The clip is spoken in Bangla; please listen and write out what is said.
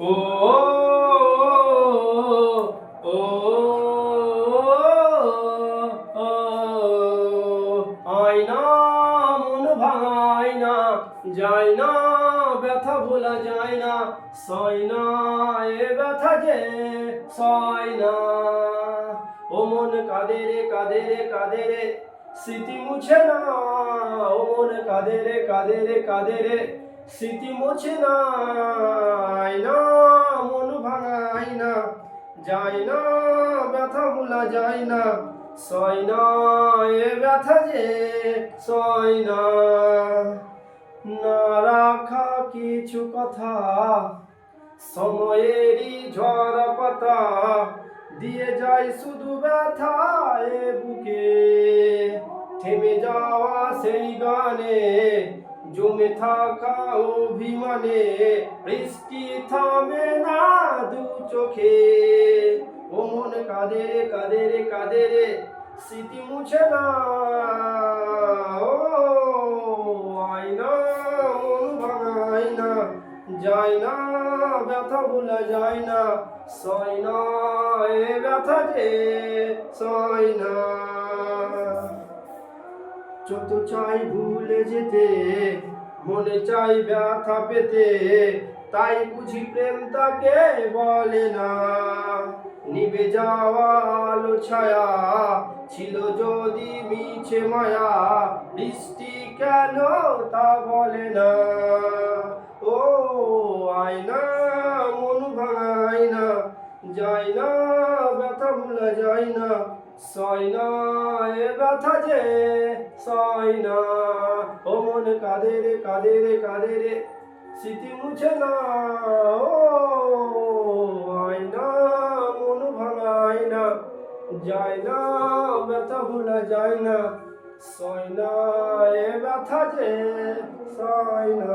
ও ও আয়না মন ভাঙায় না, যায় না ব্যথা ভোলা যায় না, সয় না এ ব্যথা যে সয় না। ও মন কাঁদে রে কাঁদে রে কাঁদে রে, স্মৃতি মুছে না। ও মন কাঁদে রে কাঁদে রে কাঁদে রে, স্মৃতি মুছে না। আয়না মন ভাঙায় না, যায় না ব্যথা ভোলা যায় না, সয় না এ ব্যথা যে সয় না। না রাখা কিছু কথা, সময়েরই ঝরা পাতা, দিয়ে যায় শুধু ব্যথা এ বুকে। থেমে যাওয়া সেই গানে, জমে থাকা অভিমানে, বৃষ্টি থামে না দু চোখে। ও মন কাঁদে রে কাঁদে রে কাঁদে রে, স্মৃতি মুছে না। ও আয়না মন ভাঙায় না, যায় না ব্যথা ভোলা যায় না, সয় না এ ব্যথা যে সয় না। যত চাই ভুলে যেতে, মনে চাই ব্যথা পেতে, তাই বুঝি প্রেম তাকে বলে না। নিভে যাওয়া আলো ছায়া ছিল যদি মিছে মায়া, বৃষ্টি কেন তা বলে না। ও আয়না মন ভাঙায় না, যায় না ব্যথা ভোলা যায় না, সয় না এ ব্যথা যে সয় না। ও মন কাঁদে রে কাঁদে রে কাঁদে রে, স্মৃতি মুছে না। ও আয়না মন ভাঙায় না, যায় না ব্যথা ভোলা যায় না, সয় না এ ব্যথা যে সয় না।